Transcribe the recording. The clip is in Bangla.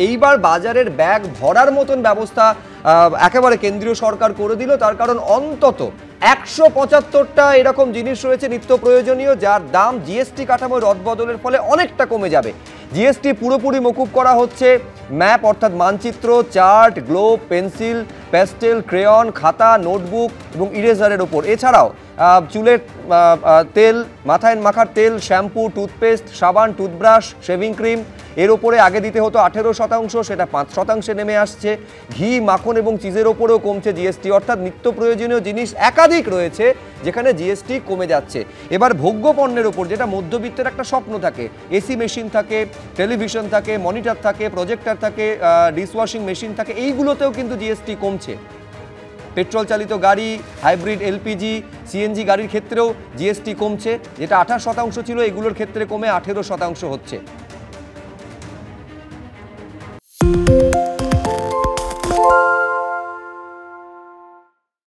এইবার বাজারের ব্যাগ ভরার মতন ব্যবস্থা একেবারে কেন্দ্রীয় সরকার করে দিল। তার কারণ অন্তত 175টা এরকম জিনিস রয়েছে নিত্য প্রয়োজনীয়, যার দাম জিএসটি কাঠামোর রদবদলের ফলে অনেকটা কমে যাবে। জিএসটি পুরোপুরি মকুব করা হচ্ছে। ম্যাপ অর্থাৎ মানচিত্র, chart, globe, pencil, pastel, crayon, খাতা, নোটবুক এবং ইরেজারের ওপর। এছাড়াও চুলের তেল, মাথায় মাখার তেল, শ্যাম্পু, টুথপেস্ট, সাবান, টুথব্রাশ, শেভিং ক্রিম এর ওপরে আগে দিতে হতো 18%, সেটা 5% নেমে আসছে। ঘি, মাখন এবং চিজের ওপরেও কমছে জিএসটি। অর্থাৎ নিত্য প্রয়োজনীয় জিনিস একাধিক রয়েছে যেখানে জিএসটি কমে যাচ্ছে। এবার ভোগ্য পণ্যের ওপর, যেটা মধ্যবিত্তের একটা স্বপ্ন থাকে, এসি মেশিন থাকে, টেলিভিশন থাকে, মনিটর থাকে, প্রজেক্টর থাকে, ডিশওয়াশিং মেশিন থাকে, এইগুলোতেও কিন্তু জিএসটি কমছে। পেট্রোল চালিত গাড়ি, হাইব্রিড, এলপিজি, সিএনজি গাড়ির ক্ষেত্রেও জিএসটি কমছে, যেটা 28% ছিল এগুলোর ক্ষেত্রে কমে 18% হচ্ছে।